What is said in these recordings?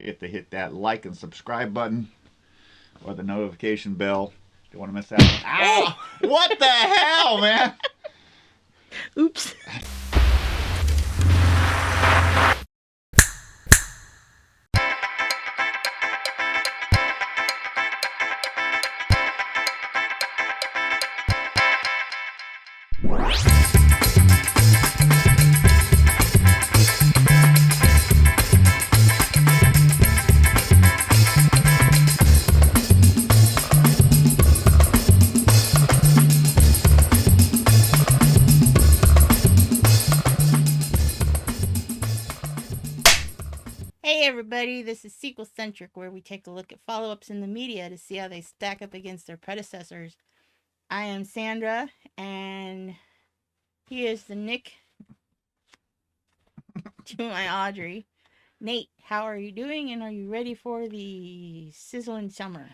Hit that like and subscribe button or the notification bell. Don't want to miss out. Ow! What the hell, man? Oops. Hey everybody, this is SequelCentric, where we take a look at follow-ups in the media to see how they stack up against their predecessors. I am Sandra, and he is the Nick to my Audrey. Nate, how are you doing, and are you ready for the sizzling summer?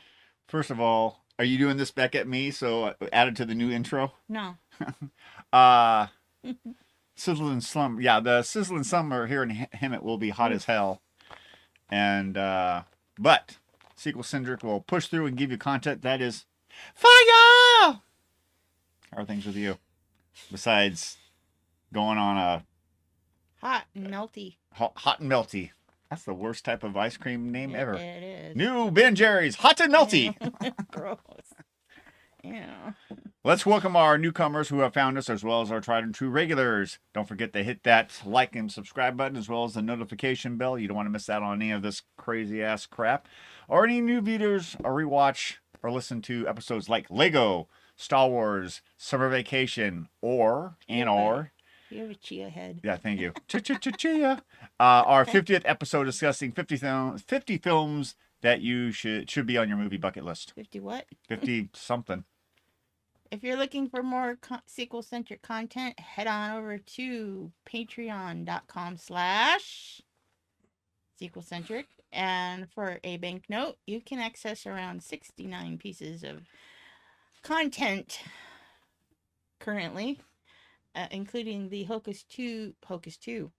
First of all, are you doing this back at me? So added to the new intro. No. Sizzling slumber. Yeah, the sizzling summer here in Hemet will be hot as hell. And but SequelCentric will push through and give you content that is fire. How are things with you? Besides going on a Hot and melty. hot and melty. That's the worst type of ice cream name ever. It is. New Ben Jerry's hot and melty. Gross. Yeah. Let's welcome our newcomers who have found us, as well as our tried and true regulars. Don't forget to hit that like and subscribe button, as well as the notification bell. You don't want to miss out on any of this crazy ass crap, or any new videos, or rewatch, or listen to episodes like Lego, Star Wars, Summer Vacation, or You have a chia head. yeah, thank you. Chia. Our 50th episode discussing 50 films that you should be on your movie bucket list. 50 what? 50 something. If you're looking for more sequel-centric content, head on over to patreon.com/sequelcentric. And for a banknote, you can access around 69 pieces of content currently, including the Hocus Pocus 2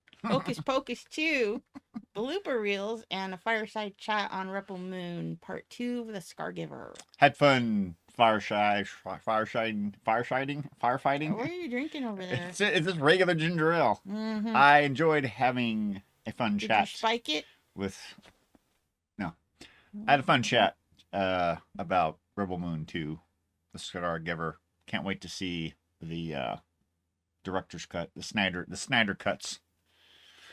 blooper reels and a fireside chat on Rebel Moon Part 2 of the Scargiver. Had fun firefighting. What are you drinking over there? It's just regular ginger ale. Mm-hmm. I enjoyed having a fun Did chat you spike it? with. No, I had a fun chat about Rebel Moon 2, the Scargiver. Can't wait to see the director's cut, the Snyder cuts.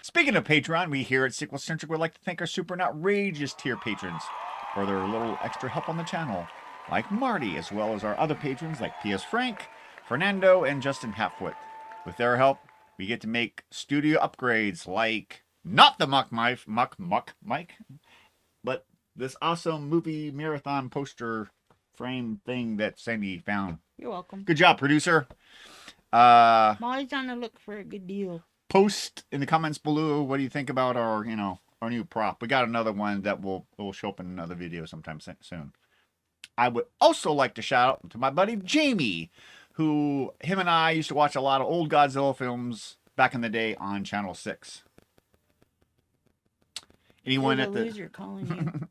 Speaking of Patreon, we here at SequelCentric would like to thank our super and outrageous tier patrons for their little extra help on the channel, like Marty, as well as our other patrons like P.S. Frank, Fernando, and Justin Halfwit. With their help, we get to make studio upgrades like not the Muck Mike, but this awesome movie marathon poster frame thing that Sandy found. You're welcome. Good job, producer. I'm always on the look for a good deal. Post in the comments below what do you think about our new prop. We got another one that will show up in another video sometime soon. I would also like to shout out to my buddy Jamie, who him and I used to watch a lot of old Godzilla films back in the day on Channel 6. Anyone There's at a the loser calling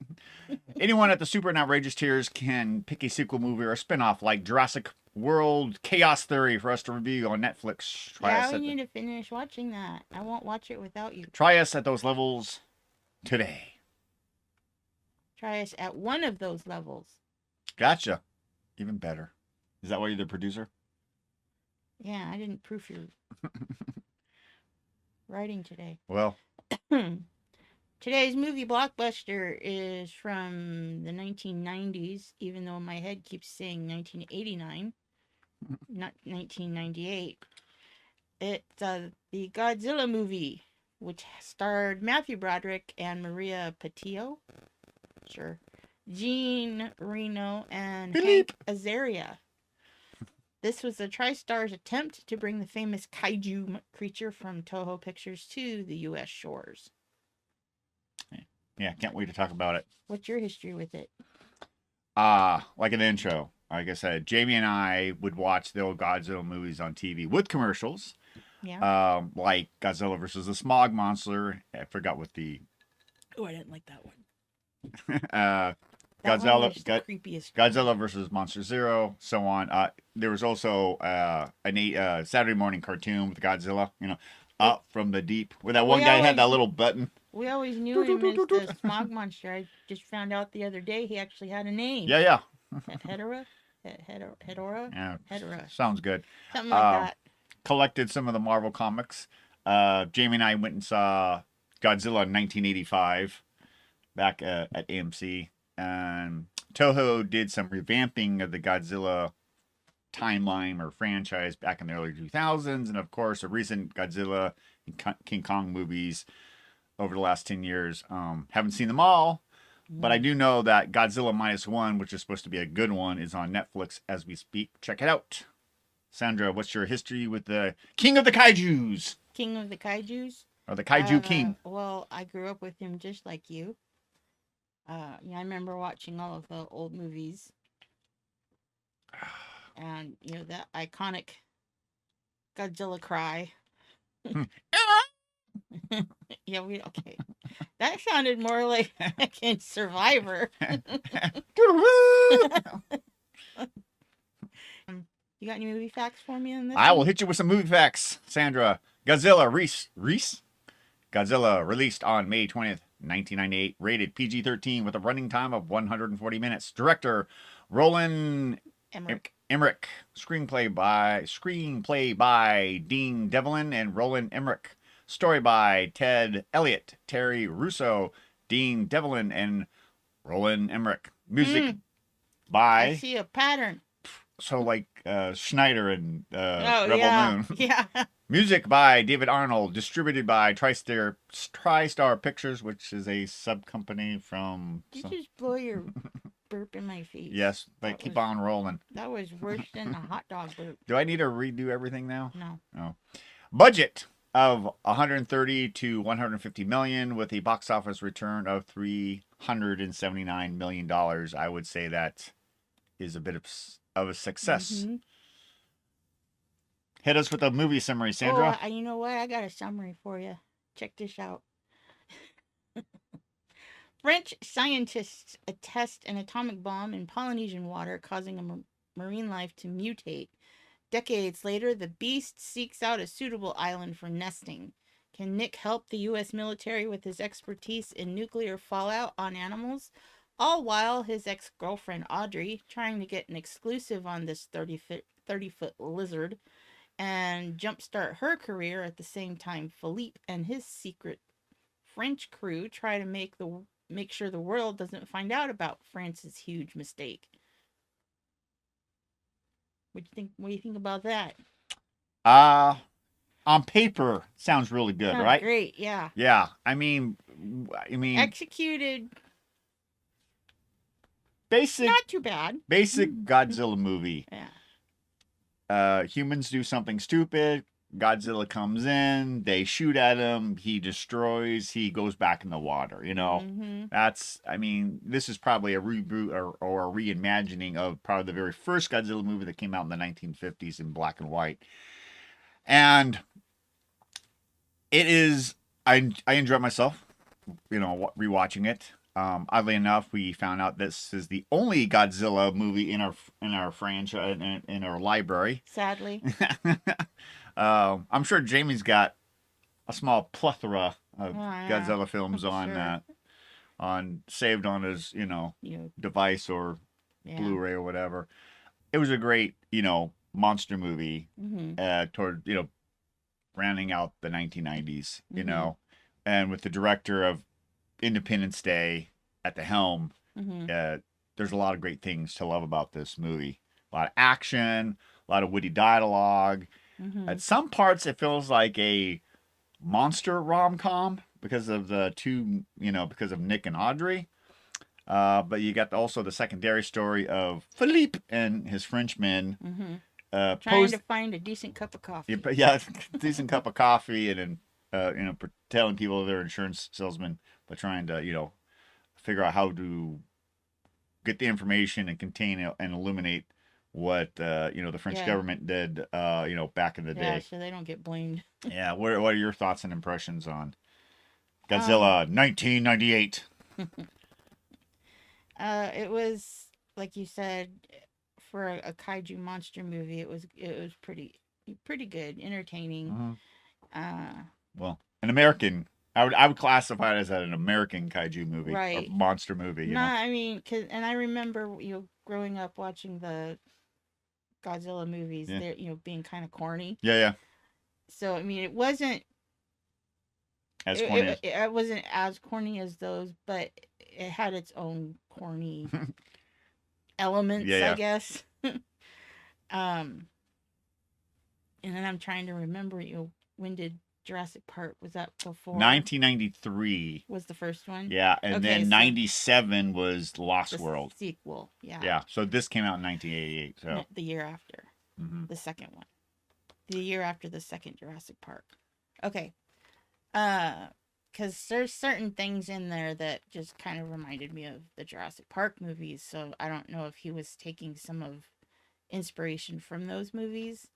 you. anyone at the super and outrageous tiers can pick a sequel movie or a spin-off like Jurassic World Chaos Theory for us to review on Netflix. Yeah, we need to finish watching that. I won't watch it without you. Try us at those levels today. Try us at one of those levels. Gotcha. Even better. Is that why you're the producer? Yeah, I didn't proof your writing today. Well, Today's movie blockbuster is from the 1990s, even though my head keeps saying 1989, not 1998. It's the Godzilla movie, which starred Matthew Broderick and Maria Patillo. Sure. Jean Reno and Hank Azaria. This was the TriStar's attempt to bring the famous kaiju creature from Toho Pictures to the U.S. shores. Yeah, can't wait to talk about it. What's your history with it? Like an intro. Like I said, Jamie and I would watch the old Godzilla movies on TV with commercials. Yeah. Like Godzilla versus the Smog Monster. I forgot what the Oh, I didn't like that one. uh, That one Godzilla, was the creepiest. Godzilla versus Monster Zero, so on. There was also Saturday morning cartoon with Godzilla, up from the deep, where that one guy had that little button. We always knew him as the smog monster. I just found out the other day he actually had a name. Yeah. Hedorah? Hedorah? Yeah, Hedorah. sounds good. Something like that. Collected some of the Marvel comics. Jamie and I went and saw Godzilla in 1985 back at AMC. And Toho did some revamping of the Godzilla timeline or franchise back in the early 2000s. And of course, a recent Godzilla and King Kong movies over the last 10 years. Haven't seen them all, but I do know that Godzilla Minus One, which is supposed to be a good one, is on Netflix as we speak. Check it out. Sandra, what's your history with the King of the Kaijus? King of the Kaijus? Or the Kaiju King? Well, I grew up with him just like you. I remember watching all of the old movies. And, that iconic Godzilla cry. Yeah, okay. That sounded more like in Survivor. You got any movie facts for me on this? I will hit you with some movie facts, Sandra. Godzilla Reese? Godzilla released on May 20th, 1998, rated PG-13 with a running time of 140 minutes. Director Roland Emmerich. Screenplay by Dean Devlin and Roland Emmerich. Story by Ted Elliott, Terry Russo, Dean Devlin, and Roland Emmerich. Music by... I see a pattern. So like Schneider and Rebel Moon. Yeah. Music by David Arnold. Distributed by TriStar Pictures, which is a sub-company from... Did you just blow your burp in my face? Yes, but keep on rolling. That was worse than a hot dog burp. Do I need to redo everything now? No. No. Budget of 130 to 150 million with a box office return of $379 million. I would say that is a bit of a success. Mm-hmm. Hit us with a movie summary, Sandra. Oh, you know what? I got a summary for you. Check this out. French scientists test an atomic bomb in Polynesian water, causing a marine life to mutate. Decades later, the beast seeks out a suitable island for nesting. Can Nick help the U.S. military with his expertise in nuclear fallout on animals? All while his ex-girlfriend Audrey, trying to get an exclusive on this 30-foot lizard and jumpstart her career at the same time, Philippe and his secret French crew try to make sure the world doesn't find out about France's huge mistake. What do you think about that? On paper, sounds really good, right? Great, yeah. Yeah, I mean, executed. Basic, not too bad. Basic Godzilla movie. Yeah. Humans do something stupid. Godzilla comes in. They shoot at him. He destroys. He goes back in the water. Mm-hmm. This is probably a reboot or a reimagining of probably the very first Godzilla movie that came out in the 1950s in black and white. And it is. I enjoy myself. Rewatching it. Oddly enough, we found out this is the only Godzilla movie in our franchise in our library. Sadly. I'm sure Jamie's got a small plethora of Godzilla films on saved on his device or Blu-ray or whatever. It was a great monster movie. Mm-hmm. Toward rounding out the 1990s. Mm-hmm. And with the director of Independence Day at the helm, mm-hmm. There's a lot of great things to love about this movie. A lot of action, a lot of witty dialogue. Mm-hmm. At some parts, it feels like a monster rom-com because of because of Nick and Audrey. But you got also the secondary story of Philippe and his Frenchmen. Mm-hmm. Trying to find a decent cup of coffee. Yeah, decent cup of coffee, and then telling people they're insurance salesmen, but trying to figure out how to get the information and contain and illuminate what the French government did back in the day. So they don't get blamed. Yeah, what are your thoughts and impressions on Godzilla, 1998. It was like you said, for a kaiju monster movie. It was pretty good, entertaining. Mm-hmm. Uh, Well, an American. I would classify it as an American kaiju movie or right. monster movie. You know. Not, I mean, and I remember growing up watching the Godzilla movies. Yeah. They're being kind of corny. Yeah, yeah. So I mean, it wasn't As corny as. it wasn't as corny as those, but it had its own corny elements, Yeah, yeah. I guess. And then I'm trying to remember, when did Jurassic Park, was that before? 1993. Was the first one? Yeah, and Okay, then so 97 was Lost the World. sequel. Yeah. Yeah, so this came out in 1988. So The year after. Mhm. The second one. The year after the second Jurassic Park. Okay. Because there's certain things in there that just kind of reminded me of the Jurassic Park movies, so I don't know if he was taking some of inspiration from those movies.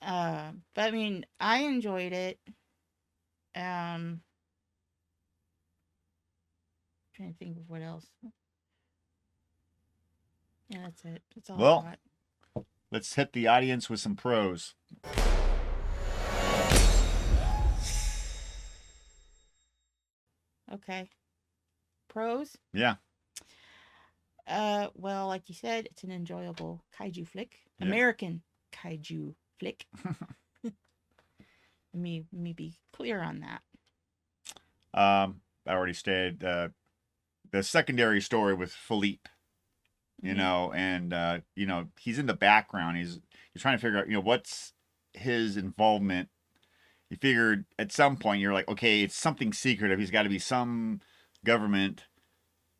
But I mean, I enjoyed it. Trying to think of what else. Yeah, that's it. That's all Well, I got. let's hit the audience with some pros. Okay. Pros? Yeah. Well, like you said, it's an enjoyable kaiju flick. Yeah. American kaiju flick. Let me be clear on that. I already stated the secondary story with Philippe, you know, and he's in the background. You're trying to figure out, what's his involvement. You figured at some point you're like, okay, it's something secretive. He's got to be some government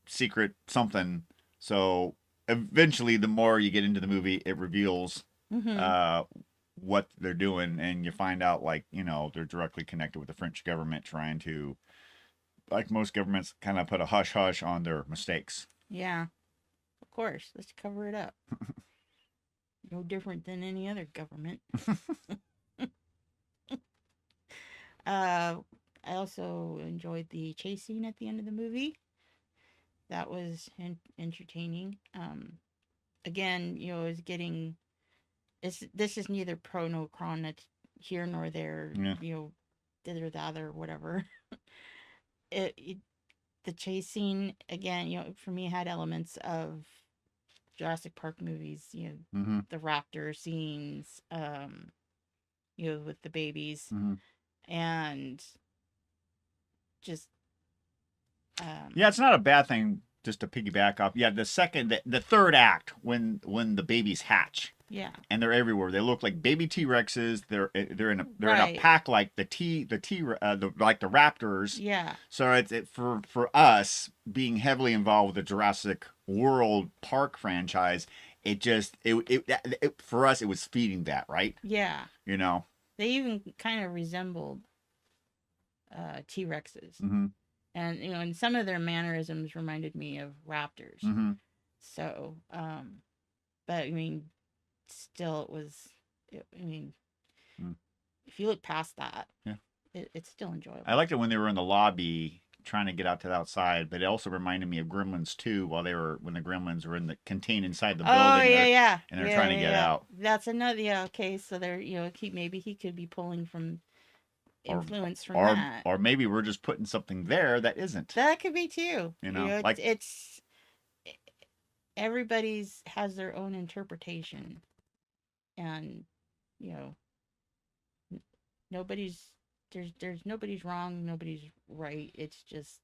secret something. So eventually, the more you get into the movie, it reveals what they're doing, and you find out, like, they're directly connected with the French government, trying to, like most governments, kind of put a hush hush on their mistakes. Yeah, of course. Let's cover it up. No different than any other government. I also enjoyed the chase scene at the end of the movie. That was entertaining. Again, is getting. This is neither pro nor con. That's here nor there. Yeah. Thither, thither, whatever. The chase scene again, for me, had elements of Jurassic Park movies. The raptor scenes. With the babies, and just. Yeah, it's not a bad thing. Just to piggyback off, the third act, when the babies hatch. Yeah. And they're everywhere. They look like baby T-Rexes. They're in Right. a pack like like the raptors. Yeah. So for us being heavily involved with the Jurassic World Park franchise, it for us it was feeding that, right? Yeah. They even kind of resembled T-Rexes. Mm-hmm. And and some of their mannerisms reminded me of raptors. Mm-hmm. So, but I mean, still, it was. If you look past that, yeah, it's still enjoyable. I liked it when they were in the lobby trying to get out to the outside, but it also reminded me of Gremlins 2 when the Gremlins were contained inside the building. Oh yeah. And they're trying to get out. That's another okay. So they're maybe he could be pulling from. Influence from that, or maybe we're just putting something there that isn't. That could be too. Like it's everybody's has their own interpretation, and nobody's nobody's wrong, nobody's right. It's just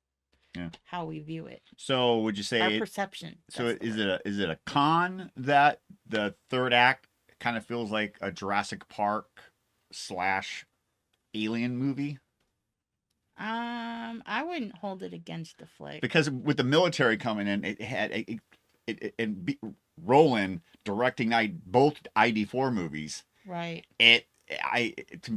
how we view it. So would you say our perception? So is it a con that the third act kind of feels like a Jurassic Park / Alien movie? I wouldn't hold it against the flick, because with the military coming in, Roland directing both ID4 movies. Right.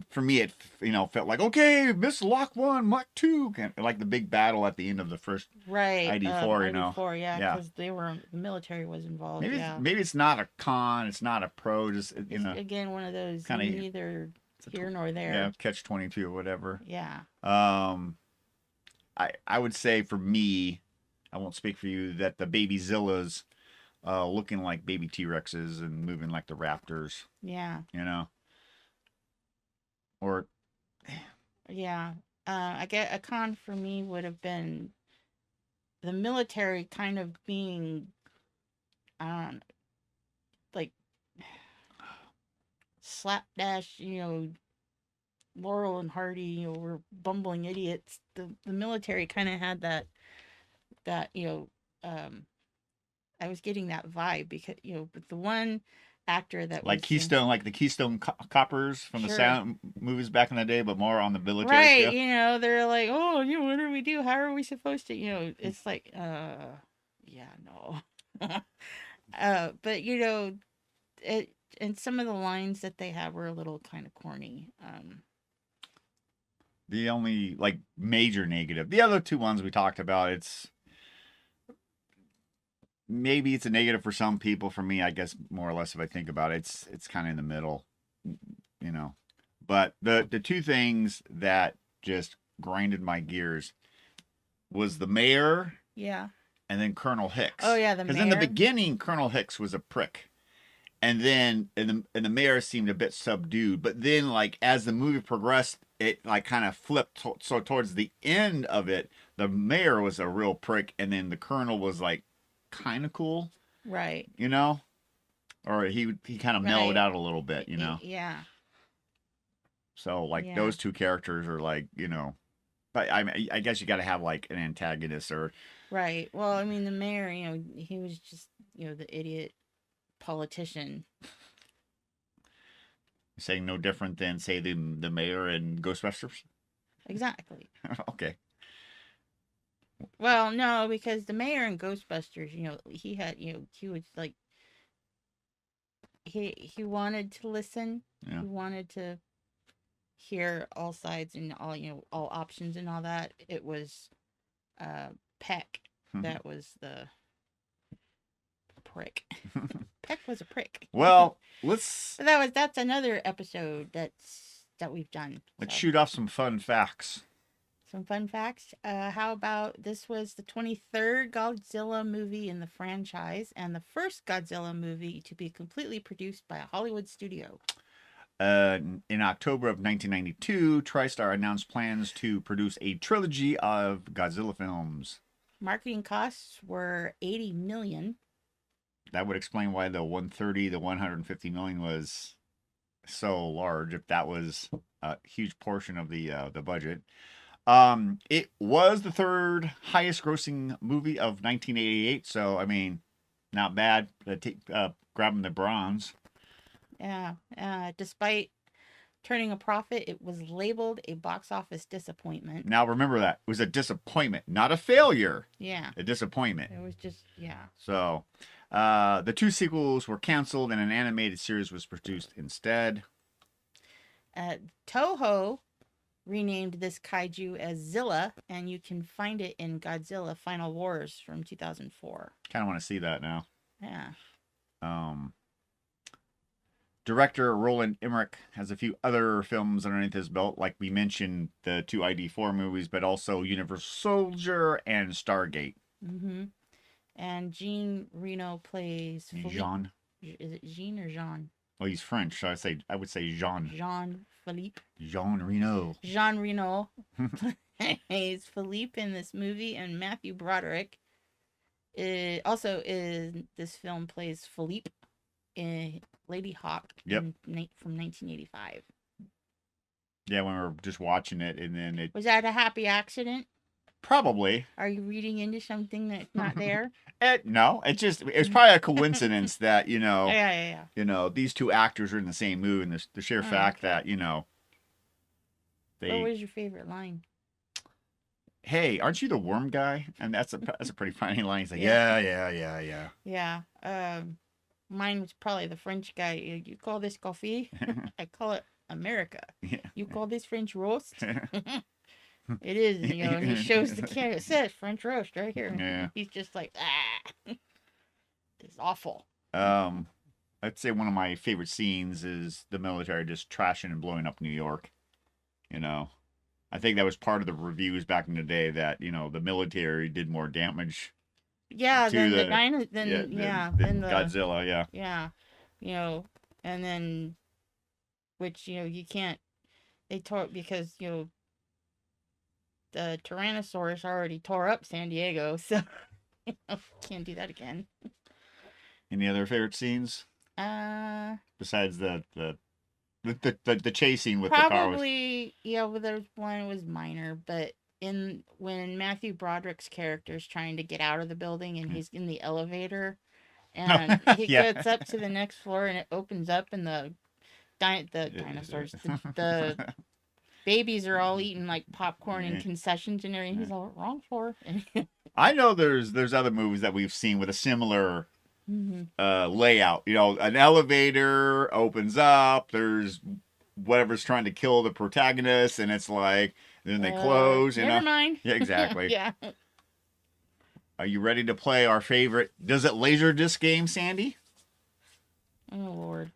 For me it felt like, okay, Miss Lock 1, Mach 2, like the big battle at the end of the first ID4. ID4, yeah, because the military was involved. Maybe it's not a con, it's not a pro, just it's, again, one of those neither here nor there. Yeah, catch 22 or whatever. Yeah. I would say for me, I won't speak for you, that the baby Zillas looking like baby T-Rexes and moving like the Raptors, Yeah. you know? Or Yeah. I get a con for me would have been the military kind of being, I don't know, like slapdash, Laurel and Hardy, were bumbling idiots. The military kind of had that I was getting that vibe because with the one actor that like was in, Keystone, like the Keystone Coppers from the sure, sound movies back in the day, but more on the military right, scale. they're like, oh, what do we do? How are we supposed to? It's like, yeah, no. But it, and some of the lines that they have were a little kind of corny. The only like major negative, the other two ones we talked about, it's maybe it's a negative for some people. For me, I guess more or less, if I think about it, it's kind of in the middle, you know. But the two things that just grinded my gears was the mayor Yeah. and then Colonel Hicks. Oh yeah, the Because in the mayor. beginning, Colonel Hicks was a prick, and then and the mayor seemed a bit subdued. But then, like as the movie progressed, it like kind of flipped. So towards the end of it, the mayor was a real prick, and then the colonel was like kind of cool, Right. you know, or he kind of mellowed Right. out a little bit, you know. Yeah. So like Yeah. those two characters are like, you know, but I guess you got to have like an antagonist or Right. Well, I mean, the mayor, he was just, the idiot politician. saying no different than say the mayor in Ghostbusters. Exactly. Okay. Well, no, because the mayor in Ghostbusters, he had, he was like, he wanted to listen. Yeah. He wanted to hear all sides and all, all options and all that. It was Peck that was the prick. Peck was a prick. Well, But that's another episode that we've done. let's So. shoot off some fun facts. Some fun facts. How about this was the 23rd Godzilla movie in the franchise and the first Godzilla movie to be completely produced by a Hollywood studio. In October of 1992, TriStar announced plans to produce a trilogy of Godzilla films. Marketing costs were $80 million. That would explain why the 130, the 150 million was so large. If that was a huge portion of the budget. It was the third highest grossing movie of 1988. So I mean, not bad. Grabbing the bronze. Yeah. Despite turning a profit, it was labeled a box office disappointment. Now remember that it was a disappointment, not a failure. Yeah. A disappointment. It was just, yeah. So, the two sequels were canceled and an animated series was produced instead. Toho renamed this kaiju as Zilla, and you can find it in Godzilla Final Wars from 2004. Kind of want to see that now. Yeah. Director Roland Emmerich has a few other films underneath his belt, like we mentioned the two ID4 movies, but also Universal Soldier and Stargate. Mm-hmm. And Jean Reno plays Philippe. Jean. Is it Jean or Jean? Well, he's French, so I would say Jean. Jean Philippe. Jean Reno. Jean Reno plays Philippe in this movie, and Matthew Broderick also in this film plays Philippe in Lady Hawk from 1985. Yeah, when we were just watching it, and then it Was that a happy accident? probably. Are you reading into something that's not there? No, it was probably a coincidence that Yeah. These two actors are in the same movie, and the sheer fact that What was your favorite line? Hey, aren't you the worm guy? And that's a pretty funny line. He's like, Yeah. Mine was probably the French guy. You call this coffee? I call it America. Yeah. You call this French roast? It is, and he shows the camera. It says French roast right here. Yeah. He's just like, it's awful. I'd say one of my favorite scenes is the military just trashing and blowing up New York. I think that was part of the reviews back in the day that, the military did more damage Yeah, to then the the dino, yeah, then yeah, than then the Godzilla, yeah. yeah, and then which you can't they tore because the Tyrannosaurus already tore up San Diego, so can't do that again. Any other favorite scenes besides the chasing with the car? Probably well, there's one that was minor, but when Matthew Broderick's character is trying to get out of the building and he's in the elevator and he Yeah. gets up to the next floor and it opens up and the dinosaurs, the babies are all eating like popcorn and concessions and everything. He's all wrong floor. I know there's other movies that we've seen with a similar layout. An elevator opens up. There's whatever's trying to kill the protagonist, and it's like then they close. Never mind. Yeah, exactly. Yeah. Are you ready to play our favorite? Does it Laserdisc game, Sandy? Oh Lord.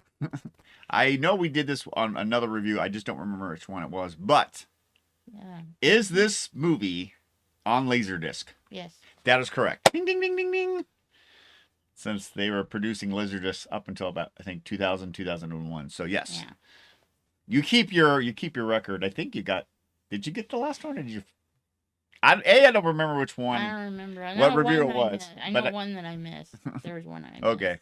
I know we did this on another review. I just don't remember which one it was. But Yeah. is this movie on Laserdisc? Yes. That is correct. Ding, ding, ding, ding, ding. Since they were producing Laserdisc up until about, I think, 2000, 2001. So, yes. Yeah. You keep your record. I think you got... Did you get the last one? Or did you... I don't remember which one. I don't remember. I what know review one it was. I know one that I missed. There was one I missed. Okay.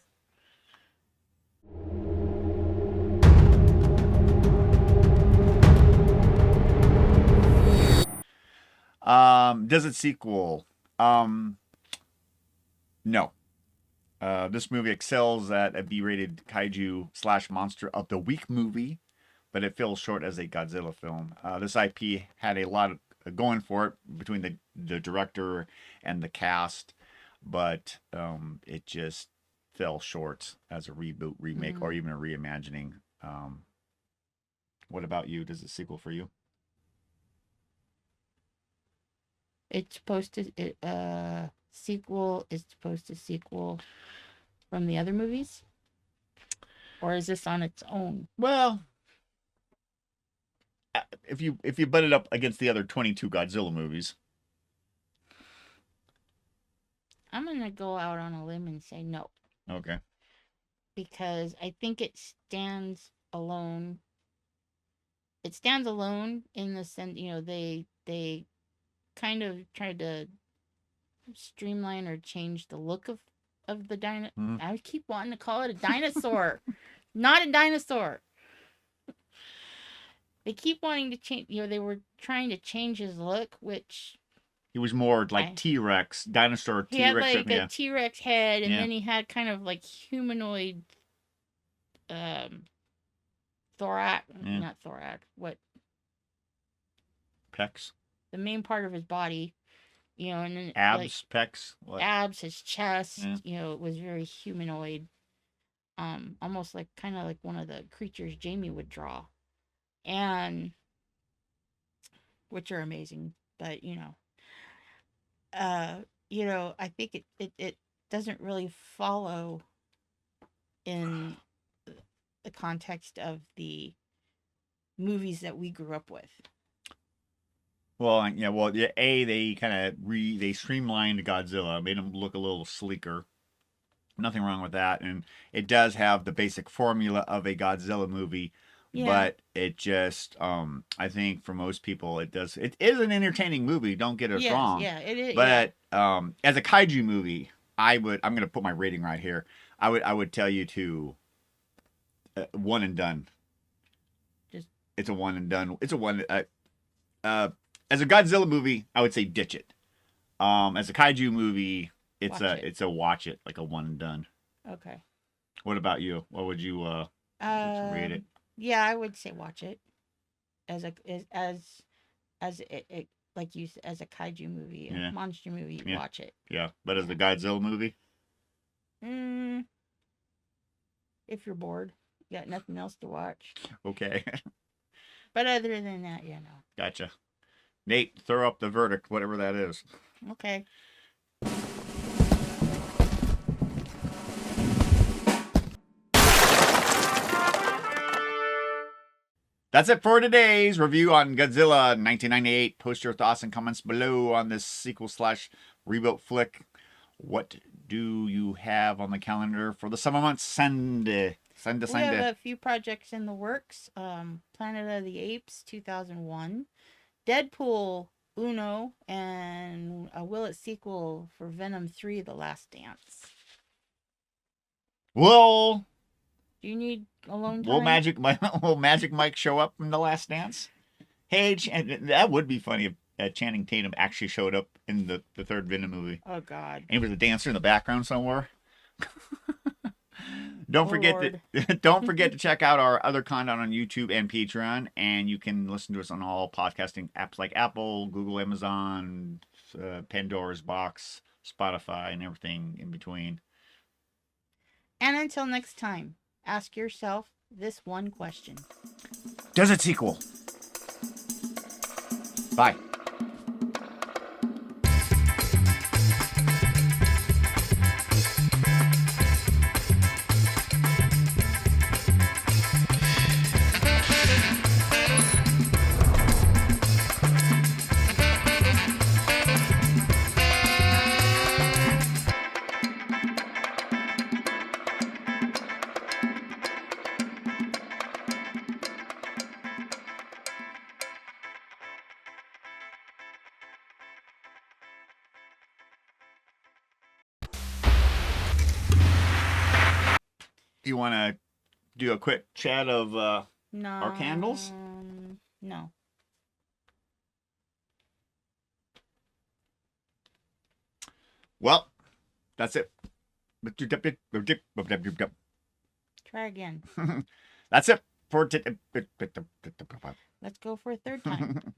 Does it sequel? No. This movie excels at a B-rated kaiju / monster of the week movie, but it falls short as a Godzilla film. This IP had a lot of going for it between the director and the cast, but it just fell short as a reboot, remake, or even a reimagining. What about you? Does it sequel for you? It's supposed to sequel is supposed to sequel from the other movies, or is this on its own? Well, if you butt it up against the other 22 Godzilla movies, I'm gonna go out on a limb and say no. Okay. Because I think it stands alone. It stands alone in the sense, they kind of tried to streamline or change the look of the dino. I keep wanting to call it a dinosaur. Not a dinosaur. They keep wanting to change, they were trying to change his look, which... He was more like T-Rex, dinosaur T-Rex. He had like a T-Rex head, and then he had kind of like humanoid thorax, not thorax, what? Pecs. The main part of his body, and then abs, pecs, what? Abs, his chest, it was very humanoid. Almost like kind of like one of the creatures Jamie would draw. And which are amazing, but I think it doesn't really follow in the context of the movies that we grew up with. Well, yeah. They kind of they streamlined Godzilla, made him look a little sleeker. Nothing wrong with that, and it does have the basic formula of a Godzilla movie. Yeah. But it just, I think for most people, it is an entertaining movie. Don't get us wrong. Yeah, it is. But as a kaiju movie, I'm going to put my rating right here. I would tell you to one and done. It's a one and done. It's a one. As a Godzilla movie, I would say ditch it. As a kaiju movie, it's a watch it, like a one and done. Okay. What about you? What would you rate it? Yeah, I would say watch it as it like you said, as a kaiju movie, a monster movie. Watch it. Yeah, but as a Godzilla movie, if you're bored, you got nothing else to watch. Okay. But other than that, no. Gotcha. Nate, throw up the verdict, whatever that is. Okay. That's it for today's review on Godzilla 1998. Post your thoughts and comments below on this sequel/reboot flick. What do you have on the calendar for the summer months? Send. We have a few projects in the works. Planet of the Apes 2001, Deadpool Uno, and a Will It sequel for Venom 3: The Last Dance. Will Do you need alone time? Will Magic Mike show up in The Last Dance? Hey, that would be funny if Channing Tatum actually showed up in the third Venom movie. Oh God! And he was a dancer in the background somewhere. Don't forget to check out our other content on YouTube and Patreon, and you can listen to us on all podcasting apps like Apple, Google, Amazon, Pandora's Box, Spotify, and everything in between. And until next time, ask yourself this one question: does it sequel? Bye. You want to do a quick chat of No. our candles? No. Well, that's it. Try again. That's it for Let's go for a third time.